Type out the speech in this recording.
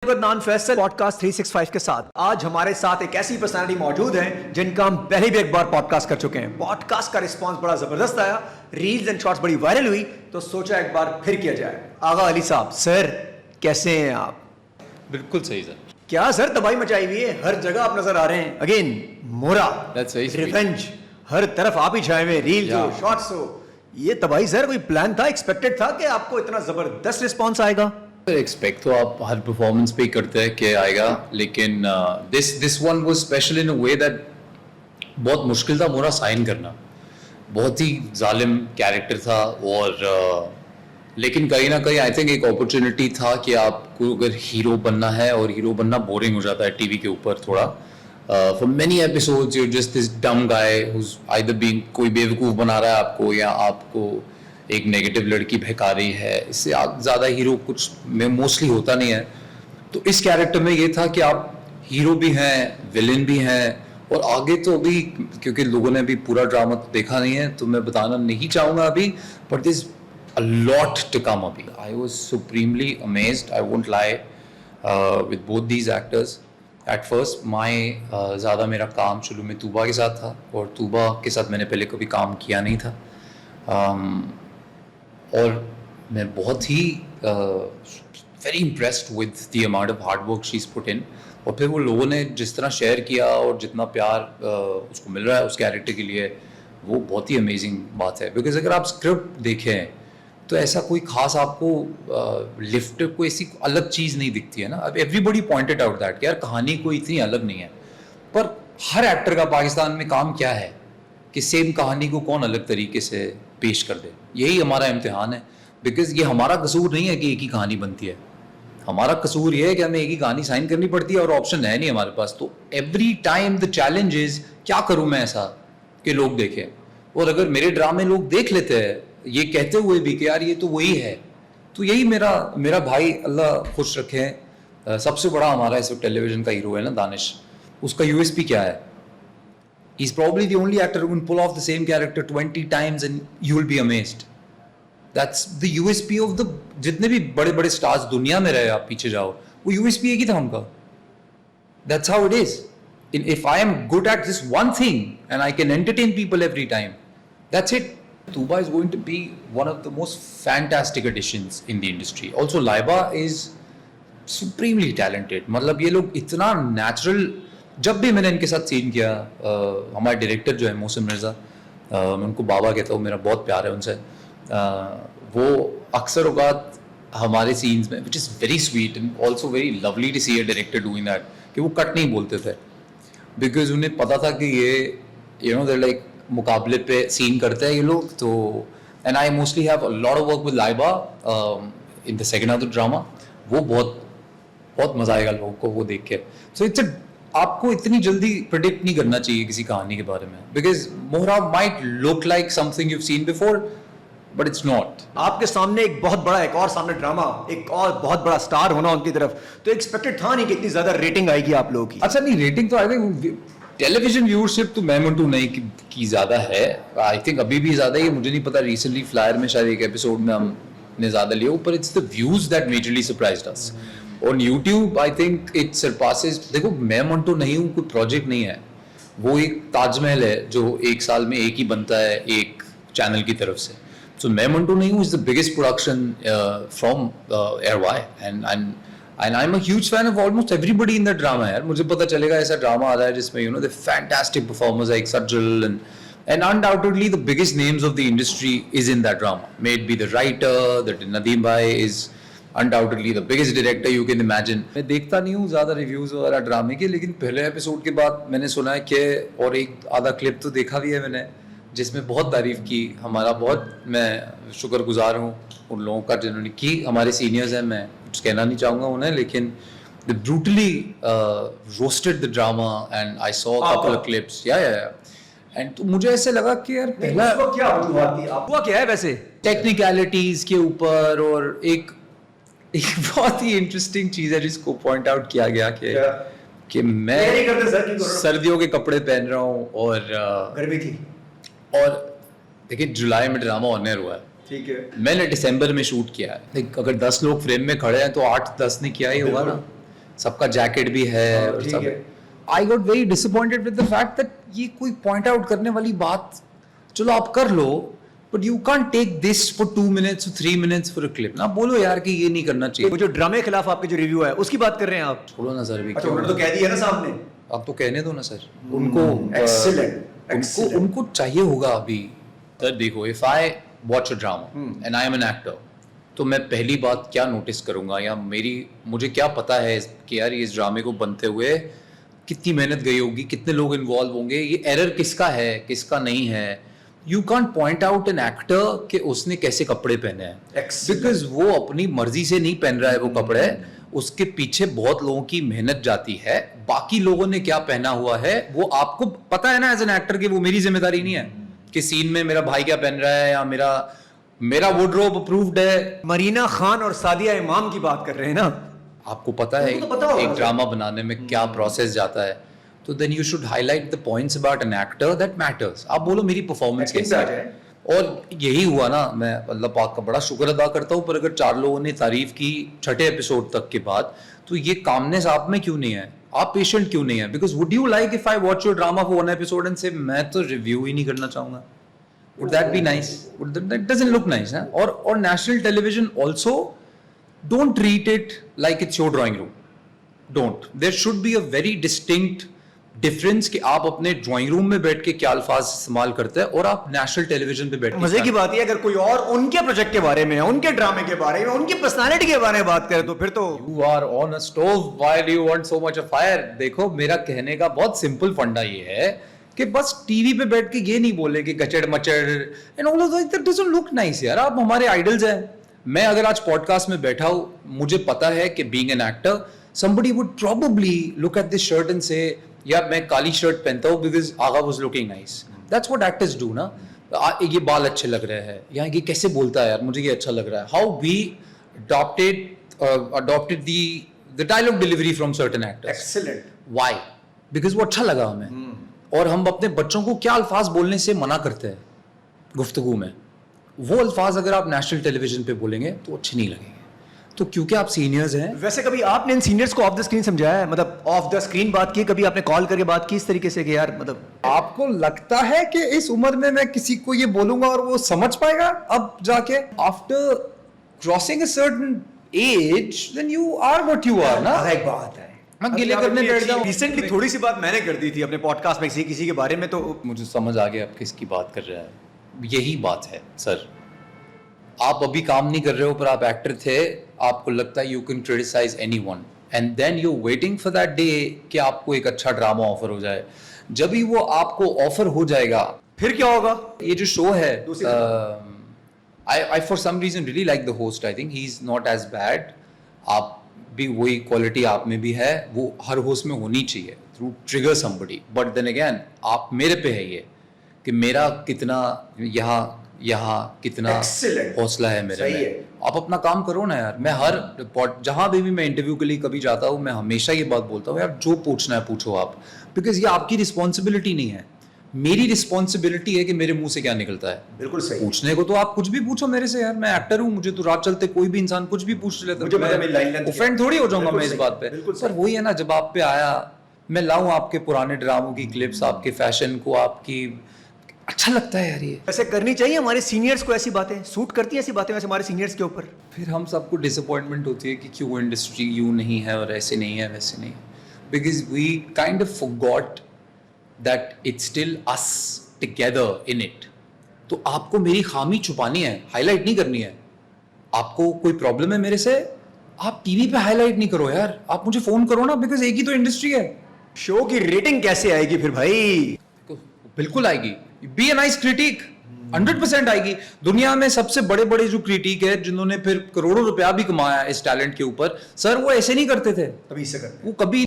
नान Faisal podcast 365 के साथ आज हमारे साथ एक ऐसी पर्सनालिटी मौजूद है जिनका हम पहले भी एक बार पॉडकास्ट कर चुके हैं। पॉडकास्ट का रिस्पांस बड़ा जबरदस्त आया, रील्स एंड शॉर्ट्स बड़ी वायरल हुई, तो सोचा एक बार फिर किया जाए। आगा अली साहब, सर कैसे हैं आप? बिल्कुल सही सर। क्या सर तबाही मचाई हुई है, हर जगह आप नजर आ रहे हैं। अगेन मोरा, रिवेंज, हर तरफ आप ही छाए हुए, रील्स हो, शॉर्ट्स हो। ये तबाही सर कोई प्लान था, एक्सपेक्टेड था कि आपको इतना जबरदस्त रिस्पॉन्स आएगा? एक्सपेक्ट तो आप हर परफॉर्मेंस पे ही करते हैं कि आएगा, लेकिन this one was special in a way that बहुत मुश्किल था मोरा साइन करना। बहुत ही जालिम कैरेक्टर था और लेकिन कहीं ना कहीं आई थिंक एक अपॉर्चुनिटी था कि आपको अगर हीरो बनना है, और हीरो बनना बोरिंग हो जाता है टीवी के ऊपर थोड़ा। For many episodes you just this dumb guy whose either being, कोई बेवकूफ़ बना रहा है आपको या आपको एक नेगेटिव लड़की बहका रही है। इससे ज़्यादा हीरो कुछ में मोस्टली होता नहीं है। तो इस कैरेक्टर में ये था कि आप हीरो भी हैं, विलेन भी हैं, और आगे तो अभी क्योंकि लोगों ने अभी पूरा ड्रामा तो देखा नहीं है तो मैं बताना नहीं चाहूँगा अभी, but this a lot to come अभी। I was supremely amazed, I won't lie, with both these actors. At first ज़्यादा मेरा काम शुरू में तूबा के साथ था, और तूबा के साथ मैंने पहले कभी काम किया नहीं था। और मैं बहुत ही very impressed with the amount of hard work she is put in. और फिर वो लोगों ने जिस तरह शेयर किया और जितना प्यार उसको मिल रहा है उस कैरेक्टर के लिए, वो बहुत ही अमेजिंग बात है। बिकॉज अगर आप स्क्रिप्ट देखें तो ऐसा कोई खास आपको लिफ्ट कोई ऐसी अलग चीज़ नहीं दिखती है ना। अब एवरीबडी पॉइंटेड आउट दैट कि यार कहानी कोई इतनी अलग नहीं है, पर हर एक्टर का पाकिस्तान में काम क्या है कि सेम कहानी को कौन अलग तरीके से पेश कर दे। यही हमारा इम्तिहान है। बिकॉज ये हमारा कसूर नहीं है कि एक ही कहानी बनती है, हमारा कसूर ये है कि हमें एक ही कहानी साइन करनी पड़ती है और ऑप्शन है नहीं हमारे पास। तो every time the challenge is क्या करूं मैं ऐसा कि लोग देखें। और अगर मेरे ड्रामे लोग देख लेते हैं ये कहते हुए भी कि यार ये तो वही है, तो यही मेरा भाई अल्लाह खुश रखे। सबसे बड़ा हमारा इस वक्त टेलीविजन का हीरो है ना दानिश, उसका यूएसपी क्या है? He's probably the only actor who can pull off the same character 20 times and you'll be amazed. That's the USP of the जितने भी बड़े बड़े स्टार्स दुनिया में रहे, आप पीछे जाओ, वो USP एक ही था उनका। That's how it is. If I am good at this one thing and I can entertain people every time, that's it. Tuba is going to be one of the most fantastic additions in the industry. Also, Laiba is supremely talented. मतलब ये लोग इतना natural। जब भी मैंने इनके साथ scene किया, हमारे डायरेक्टर जो है मोहसिन मिर्ज़ा, मैं उनको बाबा कहता हूँ, मेरा बहुत प्यार है उनसे। वो अक्सर औक़ात हमारे सीन्स में, which is very sweet and also very lovely to see a director doing that, कि वो कट नहीं बोलते थे। बिकॉज उन्हें पता था कि ये दे लाइक मुकाबले पे सीन करते हैं ये लोग। तो and I mostly have a lot of work with Laiba in the second half of the drama. वो बहुत मज़ा आएगा लोगों को वो देख के। सो इट्स आपको इतनी जल्दी प्रेडिक्ट नहीं करना चाहिए किसी कहानी के बारे में, because Mohra might look like something you've seen before, but it's not. आपके सामने एक बहुत बड़ा, एक और सामने ड्रामा, एक और बहुत बड़ा स्टार होना उनकी तरफ, तो एक्सपेक्टेड था नहीं कि इतनी ज्यादा रेटिंग आएगी आप लोगों की। अच्छा नहीं, रेटिंग तो आई थिंक टेलीविजन व्यूअरशिप तो मैं मंटू नहीं की ज्यादा है, आई थिंक अभी भी ज्यादा है। मुझे नहीं पता, रिसेंटली फ्लायर में शायद एक एपिसोड में हमने ज्यादा लिया, पर it's the views that majorly surprised us. On YouTube I think it surpasses. देखो मैं मंटू नहीं हूँ, कोई प्रोजेक्ट नहीं है, वो एक ताजमहल है जो एक साल में एक ही बनता है एक चैनल की तरफ से। सो मैं मंटू नहीं हूँ, is the biggest production from ARY, and I am a huge fan of almost everybody in the drama. यार मुझे पता चलेगा ऐसा ड्रामा आ रहा है जिसमें the fantastic performers like Sajal and undoubtedly the biggest names of the industry is in that drama. May it be the writer, that Nadeem bhai is undoubtedly the biggest director you can imagine. मैं देखता नहीं हूँ ज़्यादा reviews वगैरह ड्रामे के, लेकिन पहले एपिसोड के बाद मैंने सुना है कि, और एक आधा क्लिप तो देखा भी है मैंने, जिसमें बहुत तारीफ़ की। हमारा बहुत, मैं शुक्रगुजार हूँ उन लोगों का जिन्होंने की, हमारे सीनियर्स हैं, मैं कुछ कहना नहीं चाहूँगा उन्हें, लेकिन they brutally roasted the drama and I saw a couple of clips. Yeah. And तो मुझे ऐसे लगा कि यार पहला क्या हुआ क्या है वैसे टेक्निकलिटीज के ऊपर, और एक बहुत ही इंटरेस्टिंग चीज है जिसको पॉइंट आउट किया गया कि मैं सर्दियों के कपड़े पहन रहा हूँ और गर्मी थी, और देखिए जुलाई में ड्रामा ऑनर हुआ है, ठीक है, मैंने दिसंबर में शूट किया है। अगर 10 लोग फ्रेम में खड़े हैं तो 8-10 ने किया ही होगा ना। सबका जैकेट भी है और ठीक सब है। I got very disappointed with the fact that ये कोई पॉइंट आउट करने वाली बात चलो आप कर लो, but you can't take this for 2 minutes 3 minutes for a clip ना। बोलो यार कि ये नहीं करना चाहिए। वो जो ड्रामे के खिलाफ आपके जो रिव्यू है उसकी बात कर रहे हैं आप? छोड़ो ना सर, अभी अच्छा, उन्होंने तो कह दिया ना सामने। आप तो कहने दो ना सर। उनको Excellent. उनको चाहिए होगा अभी। सर देखो, if I watch a drama and I am an actor, तो मैं पहली बात क्या नोटिस करूंगा, या मुझे क्या पता है कि यार इस ड्रामे को बनते हुए कितनी मेहनत गई होगी, कितने लोग इन्वॉल्व होंगे, ये एरर किसका है किसका नहीं है। You can't point out an actor कि उसने कैसे कपड़े पहने हैं, बिकॉज वो अपनी मर्जी से नहीं पहन रहा है वो कपड़े, उसके पीछे बहुत लोगों की मेहनत जाती है। बाकी लोगों ने क्या पहना हुआ है वो आपको पता है ना एज एन एक्टर कि वो मेरी जिम्मेदारी नहीं है कि सीन में मेरा भाई क्या पहन रहा है या मेरा वार्डरोब अप्रूव्ड है। मरीना खान और सादिया इमाम की बात कर रहे हैं ना? आपको पता है उनको तो पता होगा एक सर। ड्रामा बनाने में क्या प्रोसेस जाता है, तो then you should highlight the points about an actor that matters. आप बोलो मेरी परफॉर्मेंस Acting कैसी पे आ है, जाए। और यही हुआ ना। मैं अल्लाह पाक का बड़ा शुक्र अदा करता हूँ, पर अगर 4 लोगों ने तारीफ की 6ठे एपिसोड तक के बाद, तो ये कामनेस आप में क्यों नहीं है? आप पेशेंट क्यों नहीं है? Because would you like if I watch your drama for 1 episode and से मैं तो रिव्यू ही नहीं करना चाहूंगा? Would that be nice? That doesn't look nice, ना? और national television also don't treat it like it's your drawing room. Don't. There should be a very distinct difference कि आप अपने ड्राइंग रूम में बैठ के क्या अल्फाज इस्तेमाल करते हैं और आप नेशनल टेलीविजन पे बैठ के मजे की क्या- बात है, अगर कोई और उनके प्रोजेक्ट के बारे में, उनके ड्रामे के बारे में, उनकी पर्सनालिटी के बारे में बात करे तो फिर तो You are on a stove. Why do you want so much of fire? देखो, मेरा कहने का बहुत सिंपल फंडा ये है कि बस टीवी पे बैठ के ये नहीं बोले कि गचड़ मचड़ and all of that doesn't look nice यार। आप हमारे आइडल्स हैं। मैं अगर आज पॉडकास्ट में बैठा हूं, मुझे पता है कि being an actor somebody would probably look at this shirt and say यार मैं काली शर्ट पहनता हूं because Agha was looking nice. That's what actors do ना। ये बाल अच्छे लग रहे हैं, या ये कैसे बोलता है यार, मुझे ये अच्छा लग रहा है। How we adopted the dialogue delivery from certain actors. Excellent. Why? Because वो अच्छा लगा हमें। और हम अपने बच्चों को क्या अल्फाज बोलने से मना करते हैं गुफ्तगू में, वो अल्फाज अगर आप नेशनल टेलीविजन पे बोलेंगे तो अच्छे नहीं लगेंगे। तो क्योंकि आप सीनियर्स हैं। वैसे कभी आपने इन सीनियर्स को ऑफ द स्क्रीन समझाया है? मतलब ऑफ द स्क्रीन बात की, कभी आपने कॉल करके बात की इस तरीके से कि यार मतलब आपको लगता है कि इस उम्र में मैं किसी को ये बोलूंगा और वो समझ पाएगा? अब जाके after crossing a certain age then you are what you are ना। एक बात है, मैं गिले करने बैठ जाऊं। रिसेंटली थोड़ी सी बात मैंने कर दी थी अपने पॉडकास्ट में किसी के बारे में, तो मुझे समझ आ गया आप किसकी बात कर रहे हैं। यही बात है सर, आप अभी काम नहीं कर रहे हो पर आप एक्टर थे, आपको लगता है you can criticise anyone and then you waiting for that day कि आपको एक अच्छा ड्रामा ऑफर हो जाए। जब भी वो आपको ऑफर हो जाएगा, फिर क्या होगा? ये जो शो है, दूसरी I for some reason really like the host. I think he's not as bad. आप भी वही क्वालिटी आप में भी है, वो हर होस्ट में होनी चाहिए through trigger somebody. But then again, आप मेरे पे है ये कि मेरा कितना यहाँ कितना Excellent. हौसला है मेरे सही में। है। आप अपना काम करो ना यार। मैं जहां भी मैं इंटरव्यू के लिए कभी जाता हूँ, मैं हमेशा ये बात बोलता हूँ, यार जो पूछना है पूछो आप, बिकॉज ये आपकी रिस्पॉन्सिबिलिटी नहीं है, मेरी रिस्पॉन्सिबिलिटी है कि मेरे मुंह से क्या निकलता है। बिल्कुल सही। पूछने को तो आप कुछ भी पूछो मेरे से यार, मैं एक्टर हूँ, मुझे तो रात चलते कोई भी इंसान कुछ भी पूछ लेता मुझे पता है मेरी line length क्या है। ऑफेंड थोड़ी हो जाऊंगा बिल्कुल मैं इस सही, बात पे। बिल्कुल सर वही है ना, जब आप पे आया, मैं लाऊं आपके पुराने ड्रामों की क्लिप्स, आपके फैशन को, आपकी अच्छा लगता है यार ये। वैसे करनी चाहिए हमारे सीनियर्स को, ऐसी बातें सूट करती हैं ऐसी बातें वैसे हमारे सीनियर्स के ऊपर? फिर हम सबको डिसअपॉइंटमेंट होती है कि क्यों इंडस्ट्री यूं नहीं है और ऐसे नहीं है वैसे नहीं, because we kind of forgot that it's still us together in it. तो आपको मेरी खामी छुपानी है, हाईलाइट नहीं करनी है। आपको कोई प्रॉब्लम है मेरे से, आप टीवी पे हाईलाइट नहीं करो यार, आप मुझे फोन करो ना, बिकॉज एक ही तो इंडस्ट्री है। शो की रेटिंग कैसे आएगी फिर भाई? बिल्कुल आएगी। बी ए नाइस क्रिटिक, 100% आएगी। दुनिया में सबसे बड़े बड़े जो क्रिटिक है जिन्होंने फिर करोड़ों रुपया भी कमाया इस टैलेंट के ऊपर, सर वो ऐसे नहीं करते थे, तभी से करते हैं। वो कभी